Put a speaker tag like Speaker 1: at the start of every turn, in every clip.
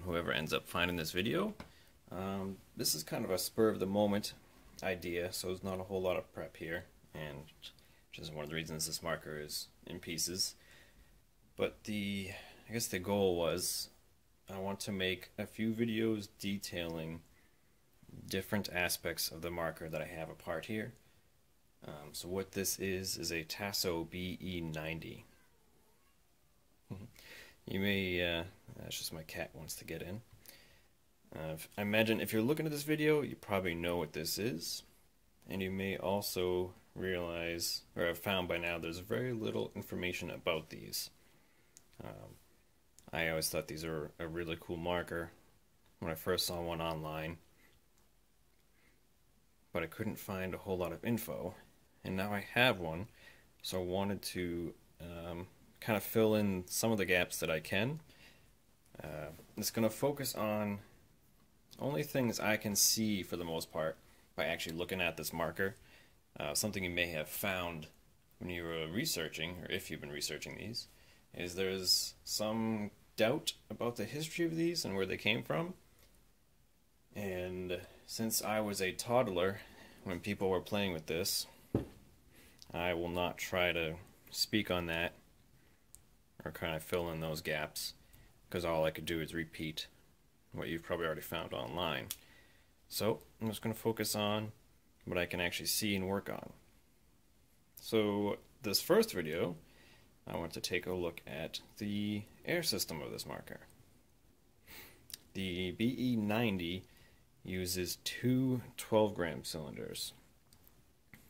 Speaker 1: whoever ends up finding this video. This is kind of a spur of the moment idea, so there's not a whole lot of prep here, and which is one of the reasons this marker is in pieces. But I guess the goal was I want to make a few videos detailing different aspects of the marker that I have apart here. So what this is a Taso BE-90. You may, that's just my cat wants to get in. I imagine if you're looking at this video, you probably know what this is. And you may also realize, or have found by now, there's very little information about these. I always thought these were a really cool marker when I first saw one online. But I couldn't find a whole lot of info. And now I have one, so I wanted to kind of fill in some of the gaps that I can. It's going to focus on only things I can see for the most part by actually looking at this marker. Something you may have found when you were researching, or if you've been researching these, is there's some doubt about the history of these and where they came from. And since I was a toddler when people were playing with this, I will not try to speak on that or kind of fill in those gaps, because all I could do is repeat what you've probably already found online. So I'm just going to focus on what I can actually see and work on. So this first video, I want to take a look at the air system of this marker. The BE-90 uses two 12-gram cylinders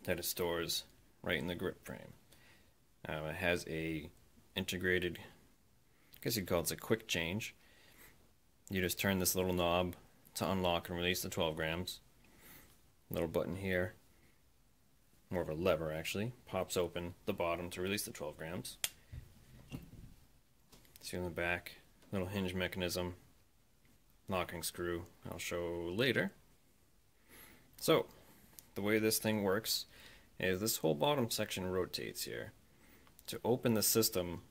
Speaker 1: that it stores right in the grip frame. It has a integrated, I guess you'd call it a quick change. You just turn this little knob to unlock and release the 12 grams. Little button here, more of a lever actually, pops open the bottom to release the 12 grams. See on the back, little hinge mechanism, locking screw, I'll show later. So, the way this thing works is this whole bottom section rotates here. To open the system,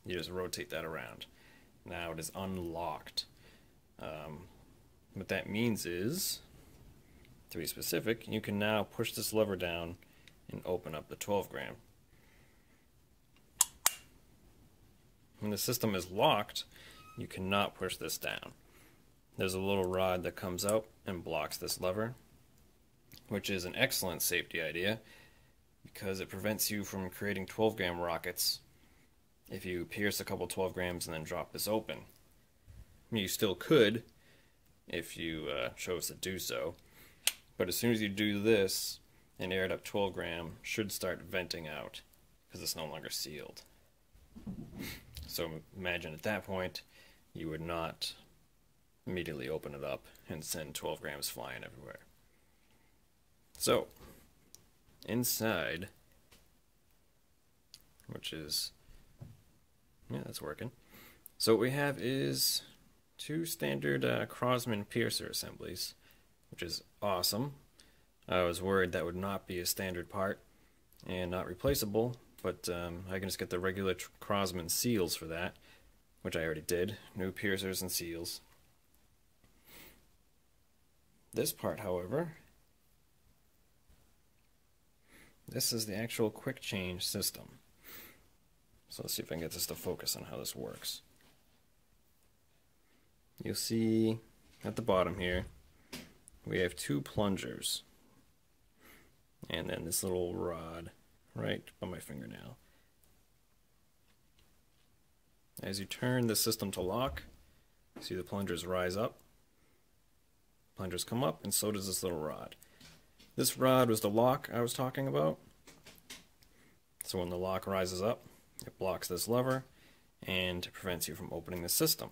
Speaker 1: you just rotate that around. Now it is unlocked. What that means is, to be specific, you can now push this lever down and open up the 12 gram. When the system is locked, you cannot push this down. There's a little rod that comes out and blocks this lever, which is an excellent safety idea because it prevents you from creating 12 gram rockets if you pierce a couple 12 grams and then drop this open. I mean, you still could if you chose to do so, but as soon as you do this, an aired up 12 gram should start venting out because it's no longer sealed. So imagine at that point you would not immediately open it up and send 12 grams flying everywhere. So inside, which is, yeah, that's working. So what we have is two standard Crosman piercer assemblies, which is awesome. I was worried that would not be a standard part and not replaceable, but I can just get the regular Crosman seals for that, which I already did. New piercers and seals. This part, however, this is the actual quick change system. So let's see if I can get this to focus on how this works. You'll see at the bottom here, we have two plungers. And then this little rod right on my fingernail. As you turn the system to lock, see the plungers rise up. Plungers come up, and so does this little rod. This rod was the lock I was talking about. So when the lock rises up, it blocks this lever and prevents you from opening the system.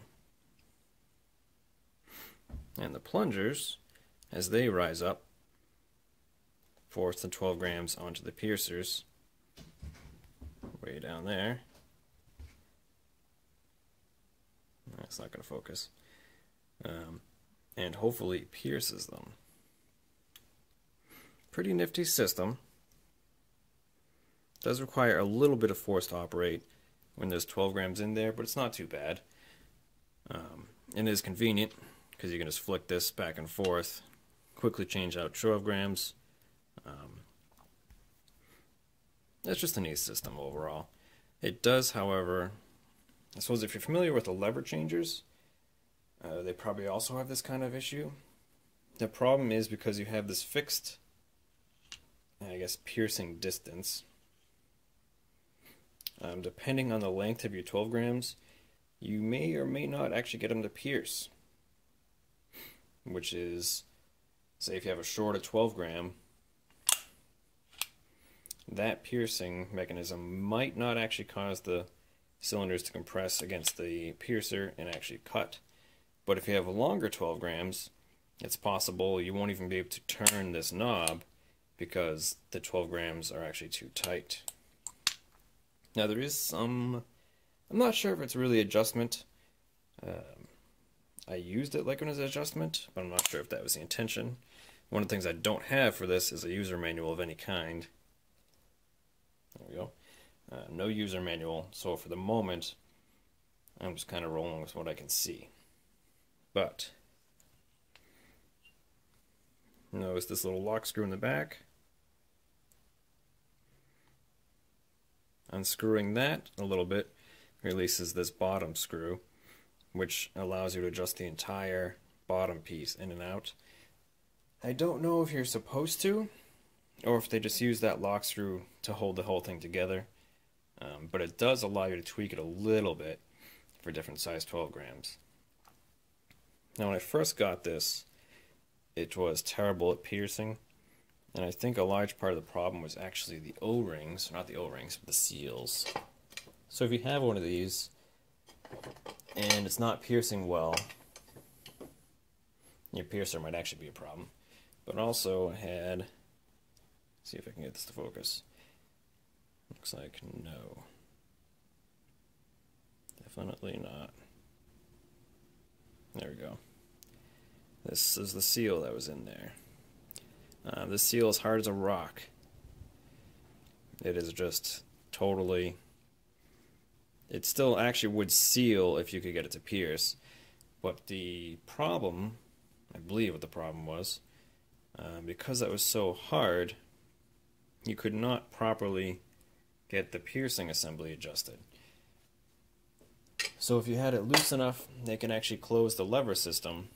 Speaker 1: And the plungers, as they rise up, force the 12 grams onto the piercers way down there. That's not going to focus. And hopefully pierces them. Pretty nifty system. Does require a little bit of force to operate when there's 12 grams in there, but it's not too bad. And it is convenient because you can just flick this back and forth, quickly change out 12 grams. It's just a neat system overall. It does, however, I suppose if you're familiar with the lever changers, they probably also have this kind of issue. The problem is because you have this fixed, I guess, piercing distance. Depending on the length of your 12 grams, you may or may not actually get them to pierce. Which is, say if you have a short 12 gram, that piercing mechanism might not actually cause the cylinders to compress against the piercer and actually cut. But if you have a longer 12 grams, it's possible you won't even be able to turn this knob because the 12 grams are actually too tight. Now there is some, I'm not sure if it's really adjustment. I used it like an adjustment, but I'm not sure if that was the intention. One of the things I don't have for this is a user manual of any kind. There we go. No user manual, so for the moment, I'm just kind of rolling with what I can see. But, notice this little lock screw in the back. Unscrewing that a little bit releases this bottom screw, which allows you to adjust the entire bottom piece in and out. I don't know if you're supposed to, or if they just use that lock screw to hold the whole thing together. But it does allow you to tweak it a little bit for different size 12 grams. Now when I first got this, it was terrible at piercing, and I think a large part of the problem was actually the O-rings, not the O-rings, but the seals. So if you have one of these, and it's not piercing well, your piercer might actually be a problem. But also I had, see if I can get this to focus. Looks like no. Definitely not. There we go. This is the seal that was in there. This seal is hard as a rock. It is just totally... It still actually would seal if you could get it to pierce. But the problem, I believe what the problem was, because that was so hard, you could not properly get the piercing assembly adjusted. So if you had it loose enough, they can actually close the lever system.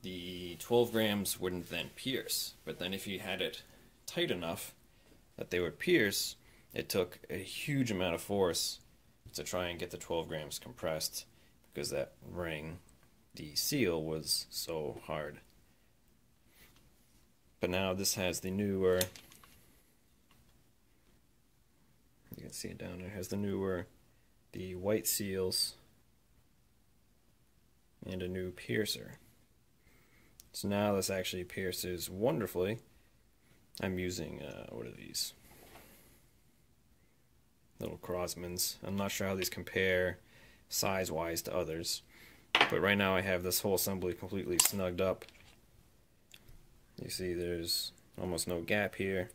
Speaker 1: The 12 grams wouldn't then pierce, but then if you had it tight enough that they would pierce, it took a huge amount of force to try and get the 12 grams compressed because that ring, the seal, was so hard. But now this has the newer, you can see it down there, has the newer, the white seals and a new piercer. So now this actually pierces wonderfully. I'm using, what are these? Little Crossmans. I'm not sure how these compare size-wise to others. But right now I have this whole assembly completely snugged up. You see there's almost no gap here.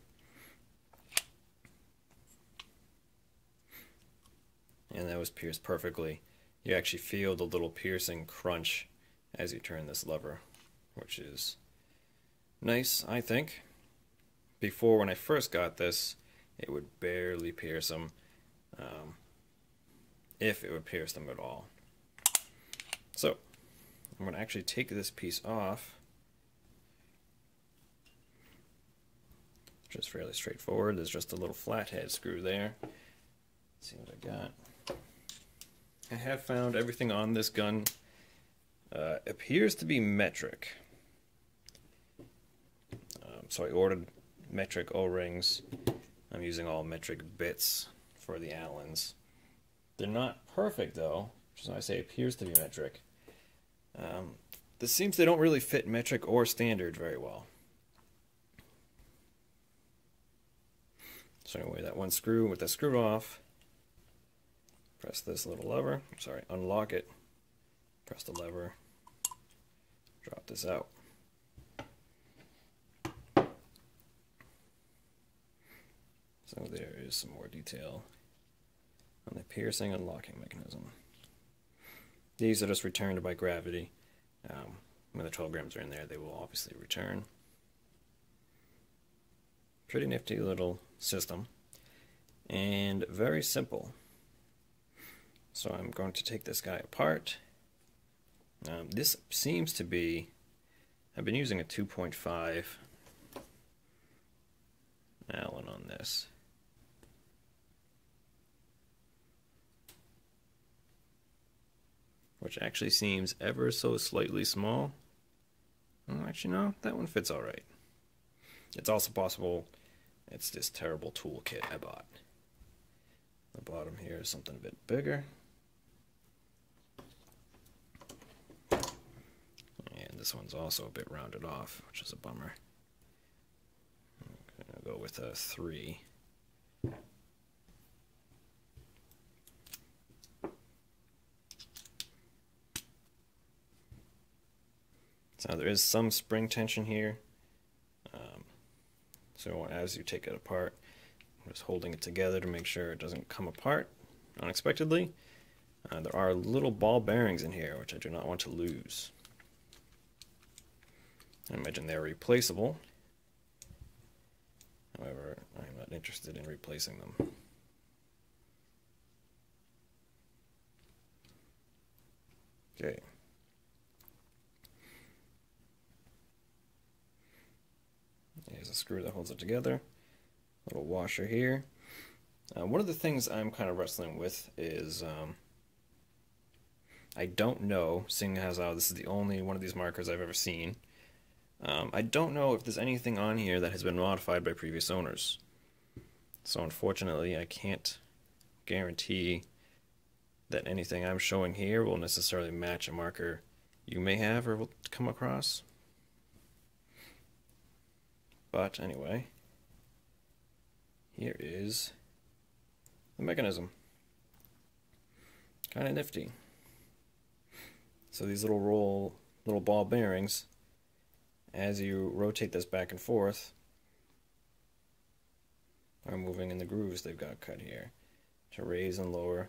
Speaker 1: And that was pierced perfectly. You actually feel the little piercing crunch as you turn this lever, which is nice, I think. Before, when I first got this, it would barely pierce them, if it would pierce them at all. So, I'm going to actually take this piece off. Just fairly straightforward. There's just a little flathead screw there. Let's see what I got. I have found everything on this gun appears to be metric. So I ordered metric O-rings. I'm using all metric bits for the Allens. They're not perfect though, which is why I say appears to be metric. This seems they don't really fit metric or standard very well. So anyway, that one screw with the screw off. Press this little lever, sorry, unlock it. Press the lever, drop this out. So there is some more detail on the piercing and locking mechanism. These are just returned by gravity. When the 12 grams are in there, they will obviously return. Pretty nifty little system, and very simple. So I'm going to take this guy apart. This seems to be, I've been using a 2.5 Allen on this. Which actually seems ever so slightly small. Oh, actually, no, that one fits all right. It's also possible it's this terrible tool kit I bought. The bottom here is something a bit bigger. And this one's also a bit rounded off, which is a bummer. I'm going to go with a 3. So there is some spring tension here. So as you take it apart, I'm just holding it together to make sure it doesn't come apart unexpectedly. There are little ball bearings in here, which I do not want to lose. I imagine they're replaceable. However, I'm not interested in replacing them. Okay. Here's a screw that holds it together. Little washer here. One of the things I'm kind of wrestling with is I don't know, seeing as how this is the only one of these markers I've ever seen, I don't know if there's anything on here that has been modified by previous owners. So unfortunately, I can't guarantee that anything I'm showing here will necessarily match a marker you may have or will come across. But anyway, here is the mechanism. Kind of nifty. So these little ball bearings, as you rotate this back and forth, are moving in the grooves they've got cut here to raise and lower.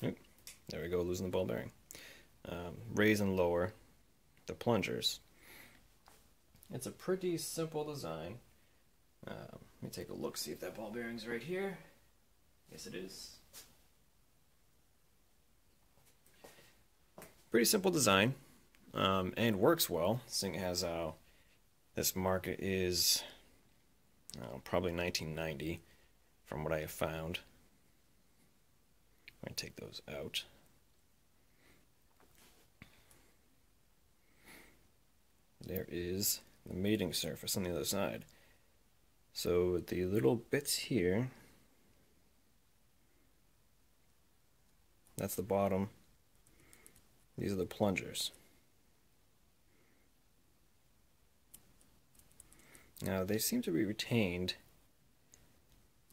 Speaker 1: Oop, there we go, losing the ball bearing. Raise and lower the plungers. It's a pretty simple design. Let me take a look, see if that ball bearing's right here. Yes, it is. Pretty simple design, and works well, seeing as how this market is probably 1990 from what I have found. I'm going to take those out. There is the mating surface on the other side. So the little bits here, that's the bottom. These are the plungers. Now they seem to be retained.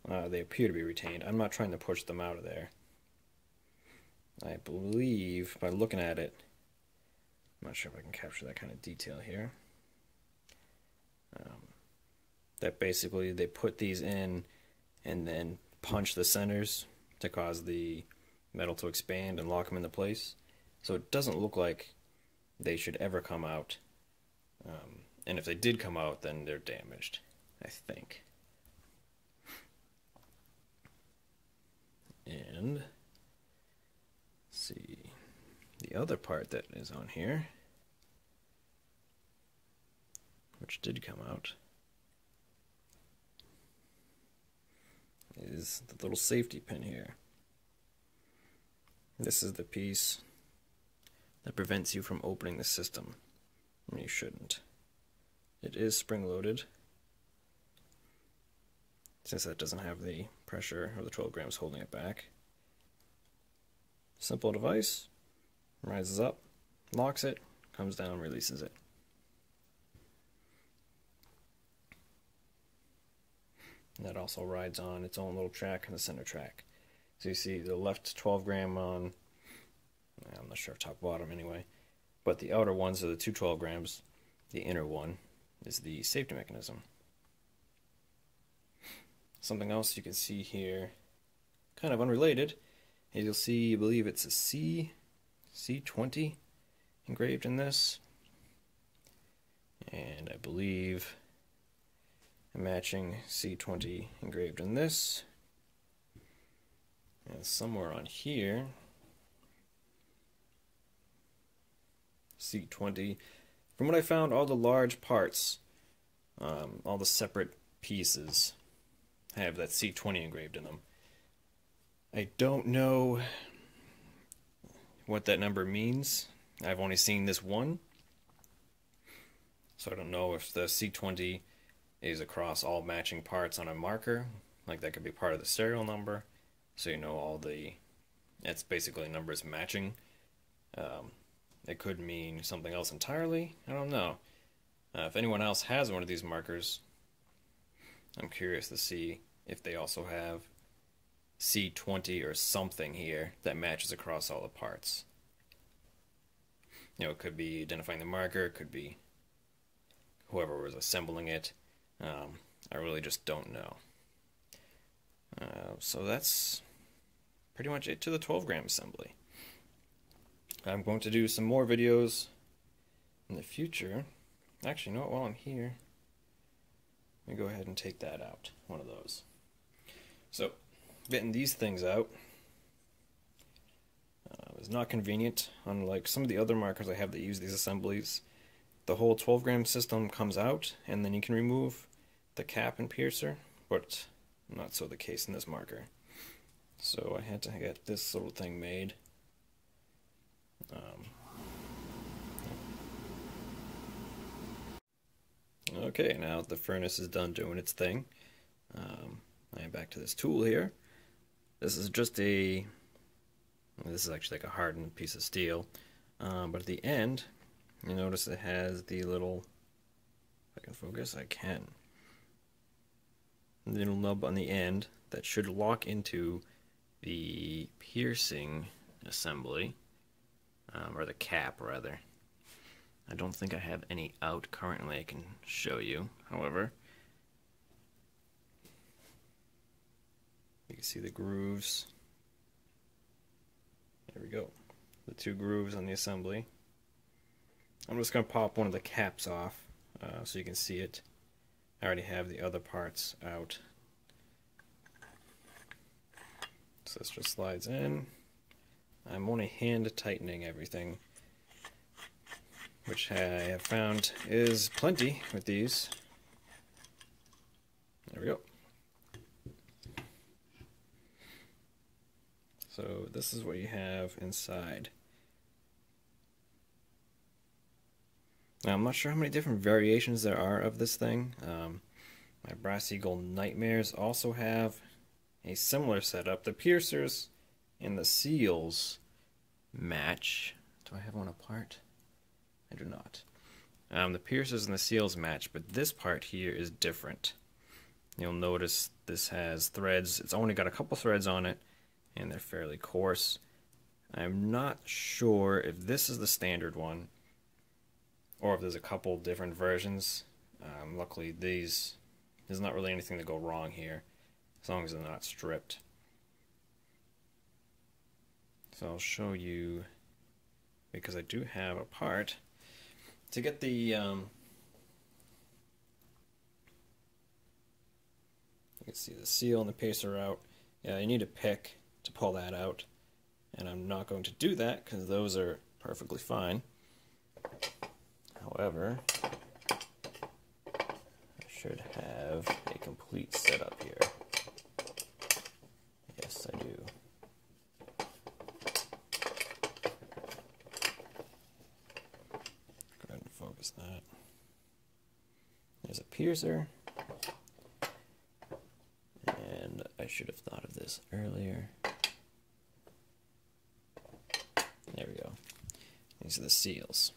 Speaker 1: They appear to be retained. I'm not trying to push them out of there. I believe, by looking at it, I'm not sure if I can capture that kind of detail here. That basically they put these in and then punch the centers to cause the metal to expand and lock them into place. So it doesn't look like they should ever come out. And if they did come out, then they're damaged, I think. And let's see, the other part that is on here, which did come out, is the little safety pin here. This is the piece that prevents you from opening the system when you shouldn't. It is spring-loaded, since that doesn't have the pressure or the 12 grams holding it back. Simple device, rises up, locks it, comes down, releases it. And that also rides on its own little track in the center track. So you see the left 12 gram on, I'm not sure if top bottom anyway, but the outer ones are the two 12 grams, the inner one is the safety mechanism. Something else you can see here, kind of unrelated, you'll see, I believe it's a C20 engraved in this, and I believe a matching C20 engraved in this, and somewhere on here C20. From what I found, all the large parts, all the separate pieces have that C20 engraved in them. I don't know what that number means. I've only seen this one, so I don't know if the C20 is across all matching parts on a marker. Like, that could be part of the serial number, so you know all the, it's basically numbers matching. It could mean something else entirely. I don't know. If anyone else has one of these markers, I'm curious to see if they also have C20 or something here that matches across all the parts. You know, it could be identifying the marker, it could be whoever was assembling it. I really just don't know. So that's pretty much it to the 12-gram assembly. I'm going to do some more videos in the future. Actually, you know what, while I'm here, let me go ahead and take that out, one of those. So, getting these things out is not convenient. Unlike some of the other markers I have that use these assemblies, the whole 12-gram system comes out, and then you can remove the cap and piercer, but not so the case in this marker. So I had to get this little thing made. Okay, now the furnace is done doing its thing. I am back to this tool here. This is just this is actually like a hardened piece of steel, but at the end, you notice it has the little, if I can focus, I can. The little nub on the end that should lock into the piercing assembly, or the cap rather. I don't think I have any out currently I can show you, however. You can see the grooves. There we go. The two grooves on the assembly. I'm just going to pop one of the caps off so you can see it. I already have the other parts out. So this just slides in. I'm only hand tightening everything, which I have found is plenty with these. There we go. So this is what you have inside. Now I'm not sure how many different variations there are of this thing. My Brass Eagle Nightmares also have a similar setup. The piercers and the seals match. Do I have one apart? I do not. The piercers and the seals match, but this part here is different. You'll notice this has threads. It's only got a couple threads on it, and they're fairly coarse. I'm not sure if this is the standard one, or if there's a couple different versions. Luckily, there's not really anything to go wrong here, as long as they're not stripped. So I'll show you, because I do have a part. To get the, you can see the seal and the piercer out. Yeah, you need a pick to pull that out, and I'm not going to do that because those are perfectly fine. However, I should have a complete setup here. Yes, I do. Go ahead and focus that. There's a piercer, and I should have thought of this earlier. There we go. These are the seals.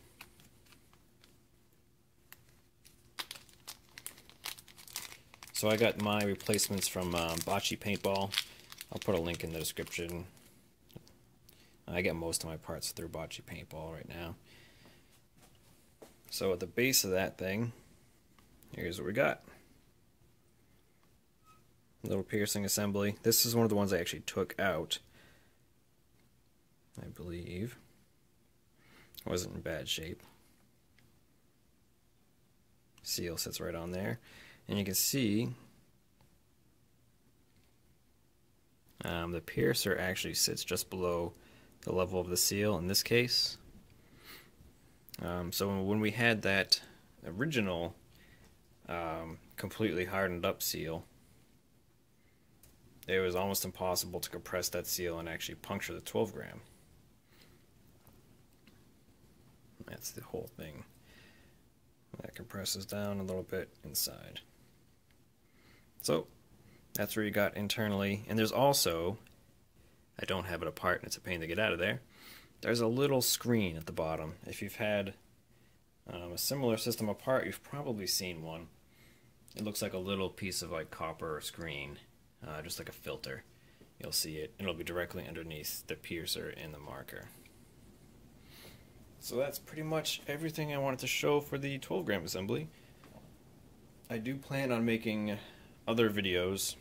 Speaker 1: So I got my replacements from Bacci Paintball. I'll put a link in the description. I get most of my parts through Bacci Paintball right now. So at the base of that thing, here's what we got. Little piercing assembly. This is one of the ones I actually took out. I believe. Wasn't in bad shape. Seal sits right on there, and you can see the piercer actually sits just below the level of the seal in this case. So when we had that original completely hardened up seal, it was almost impossible to compress that seal and actually puncture the 12 gram. That's the whole thing. That compresses down a little bit inside. So that's where you got internally. And there's also, I don't have it apart and it's a pain to get out of there, there's a little screen at the bottom. If you've had a similar system apart, you've probably seen one. It looks like a little piece of like copper screen, just like a filter. You'll see it. It'll be directly underneath the piercer and the marker. So that's pretty much everything I wanted to show for the 12 gram assembly. I do plan on making other videos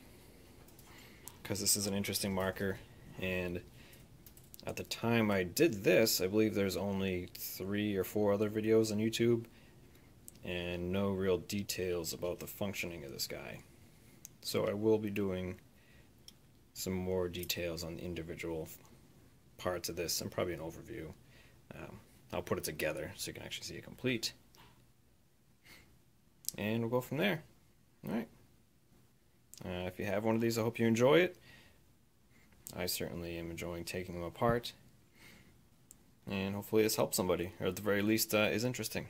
Speaker 1: because this is an interesting marker, and at the time I did this, I believe there's only 3 or 4 other videos on YouTube and no real details about the functioning of this guy. So I will be doing some more details on the individual parts of this and probably an overview. I'll put it together so you can actually see it complete. And we'll go from there. Alright. If you have one of these, I hope you enjoy it. I certainly am enjoying taking them apart. And hopefully this helps somebody, or at the very least is interesting.